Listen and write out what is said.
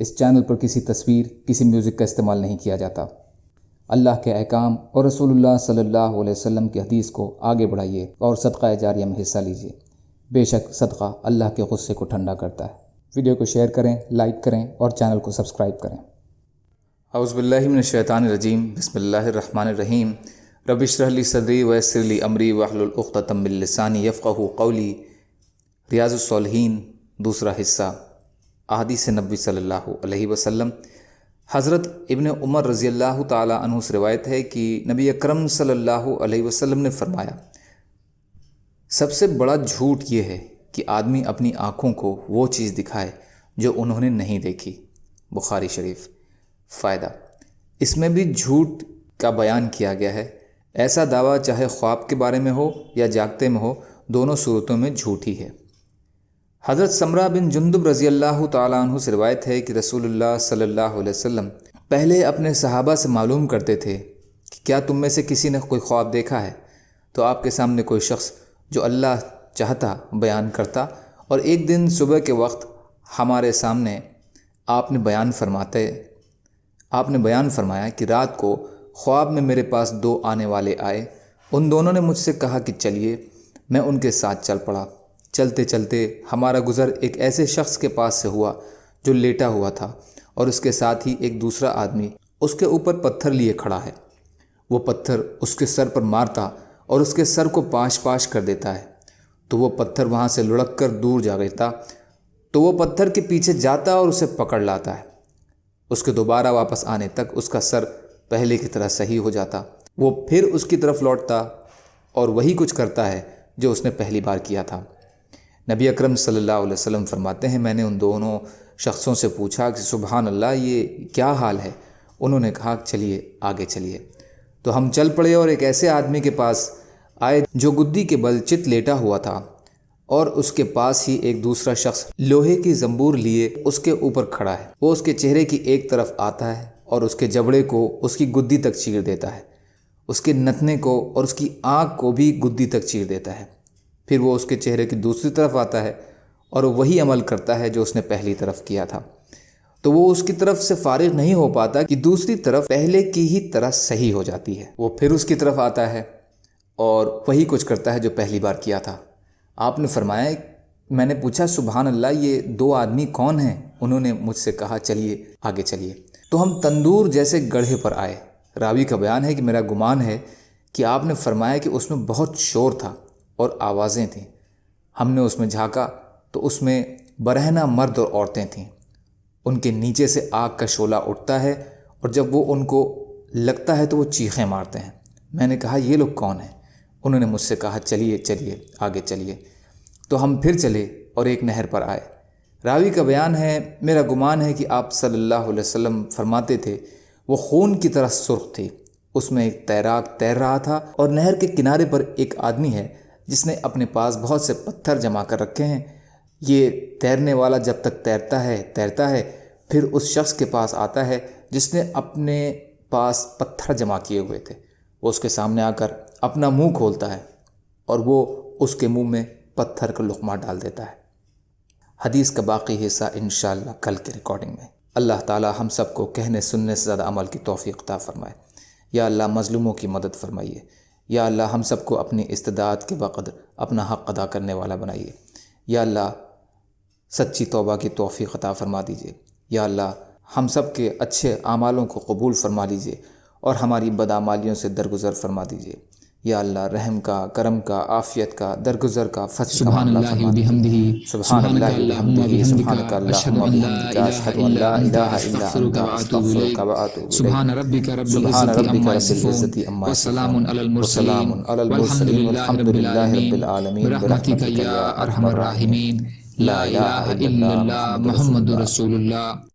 اس channel پر کسی تصویر، کسی میوزک کا استعمال نہیں کیا جاتا۔ اللہ کے احکام اور رسول اللہ صلی اللہ علیہ وسلم کی حدیث کو آگے بڑھائیے اور صدقہ جاریہ میں حصہ لیجیے۔ بے شک صدقہ اللہ کے غصے کو ٹھنڈا کرتا ہے۔ ویڈیو کو شیئر کریں، لائک کریں اور چینل کو سبسکرائب کریں۔ اعوذ باللہ من الشیطان الرجیم، بسم اللہ الرحمن الرحیم۔ رب اشرح لی صدری ویسر لی امری واحلل عقدۃ من لسانی یفقہوا قولی۔ ریاض الصالحین دوسرا حصہ، احادیث نبوی صلی اللہ علیہ وسلم۔ حضرت ابن عمر رضی اللہ تعالی عنہ سے روایت ہے کہ نبی اکرم صلی اللہ علیہ وسلم نے فرمایا، سب سے بڑا جھوٹ یہ ہے کہ آدمی اپنی آنکھوں کو وہ چیز دکھائے جو انہوں نے نہیں دیکھی۔ بخاری شریف۔ فائدہ، اس میں بھی جھوٹ کا بیان کیا گیا ہے۔ ایسا دعویٰ چاہے خواب کے بارے میں ہو یا جاگتے میں ہو، دونوں صورتوں میں جھوٹ ہی ہے۔ حضرت سمرہ بن جندب رضی اللہ تعالیٰ عنہ سے روایت ہے کہ رسول اللہ صلی اللہ علیہ وسلم پہلے اپنے صحابہ سے معلوم کرتے تھے کہ کیا تم میں سے کسی نے کوئی خواب دیکھا ہے؟ تو آپ کے سامنے کوئی شخص جو اللہ چاہتا بیان کرتا، اور ایک دن صبح کے وقت ہمارے سامنے آپ نے بیان فرمایا کہ رات کو خواب میں میرے پاس دو آنے والے آئے، ان دونوں نے مجھ سے کہا کہ چلیے، میں ان کے ساتھ چل پڑا۔ چلتے چلتے ہمارا گزر ایک ایسے شخص کے پاس سے ہوا جو لیٹا ہوا تھا، اور اس کے ساتھ ہی ایک دوسرا آدمی اس کے اوپر پتھر لیے کھڑا ہے۔ وہ پتھر اس کے سر پر مارتا اور اس کے سر کو پاش پاش کر دیتا ہے، تو وہ پتھر وہاں سے لڑک کر دور جا گرتا، تو وہ پتھر کے پیچھے جاتا اور اسے پکڑ لاتا ہے۔ اس کے دوبارہ واپس آنے تک اس کا سر پہلے کی طرح صحیح ہو جاتا۔ وہ پھر اس کی طرف لوٹتا اور وہی کچھ کرتا ہے جو اس نے پہلی بار کیا تھا۔ نبی اکرم صلی اللہ علیہ وسلم فرماتے ہیں، میں نے ان دونوں شخصوں سے پوچھا کہ سبحان اللہ، یہ کیا حال ہے؟ انہوں نے کہا چلیے آگے چلیے۔ تو ہم چل پڑے اور ایک ایسے آدمی کے پاس آئے جو گدی کے بل چت لیٹا ہوا تھا، اور اس کے پاس ہی ایک دوسرا شخص لوہے کی زنبور لیے اس کے اوپر کھڑا ہے۔ وہ اس کے چہرے کی ایک طرف آتا ہے اور اس کے جبڑے کو اس کی گدی تک چیر دیتا ہے، اس کے نتنے کو اور اس کی آنکھ کو بھی گدی تک چیر دیتا ہے۔ پھر وہ اس کے چہرے کی دوسری طرف آتا ہے اور وہی عمل کرتا ہے جو اس نے پہلی طرف کیا تھا۔ تو وہ اس کی طرف سے فارغ نہیں ہو پاتا کہ دوسری طرف پہلے کی ہی طرح صحیح ہو جاتی ہے۔ وہ پھر اس کی طرف آتا ہے اور وہی کچھ کرتا ہے جو پہلی بار کیا تھا۔ آپ نے فرمایا، میں نے پوچھا سبحان اللہ، یہ دو آدمی کون ہیں؟ انہوں نے مجھ سے کہا چلیے آگے چلیے۔ تو ہم تندور جیسے گڑھے پر آئے۔ راوی کا بیان ہے کہ میرا گمان ہے کہ آپ نے فرمایا کہ اس میں بہت شور تھا اور آوازیں تھیں۔ ہم نے اس میں جھانکا تو اس میں برہنہ مرد اور عورتیں تھیں۔ ان کے نیچے سے آگ کا شعلہ اٹھتا ہے، اور جب وہ ان کو لگتا ہے تو وہ چیخیں مارتے ہیں۔ میں نے کہا یہ لوگ کون ہیں؟ انہوں نے مجھ سے کہا چلیے چلیے آگے چلیے۔ تو ہم پھر چلے اور ایک نہر پر آئے۔ راوی کا بیان ہے، میرا گمان ہے کہ آپ صلی اللہ علیہ وسلم فرماتے تھے، وہ خون کی طرح سرخ تھی، اس میں ایک تیراک تیر رہا تھا، اور نہر کے کنارے پر ایک آدمی ہے جس نے اپنے پاس بہت سے پتھر جمع کر رکھے ہیں۔ یہ تیرنے والا جب تک تیرتا ہے پھر اس شخص کے پاس آتا ہے جس نے اپنے پاس پتھر جمع کیے ہوئے تھے۔ وہ اس کے سامنے آ کر اپنا منہ کھولتا ہے اور وہ اس کے منہ میں پتھر کا لقمہ ڈال دیتا ہے۔ حدیث کا باقی حصہ انشاءاللہ کل کی ریکارڈنگ میں۔ اللہ تعالی ہم سب کو کہنے سننے سے زیادہ عمل کی توفیق عطا فرمائے۔ یا اللہ مظلوموں کی مدد فرمائیے۔ یا اللہ ہم سب کو اپنی استطاعت کے بقدر اپنا حق ادا کرنے والا بنائیے۔ یا اللہ سچی توبہ کی توفیق عطا فرما دیجیے۔ یا اللہ ہم سب کے اچھے اعمالوں کو قبول فرما لیجیے اور ہماری بدعمالیوں سے درگزر فرما دیجیے۔ یا اللہ رحم کا، کرم کا، عافیت کا، درگزر کا، فتح کا معاملہ فرما دیجیے۔ سبحان اللہ وبحمدہ، سبحانک اللہم وبحمدک، اشہد ان لا الہ الا انت، استغفرک واتوب الیک۔ سبحان ربک رب العزۃ عما یصفون وسلام علی المرسلین والحمد للہ رب العالمین برحمتک یا ارحم الراحمین۔ لا الہ الا اللہ محمد رسول اللہ۔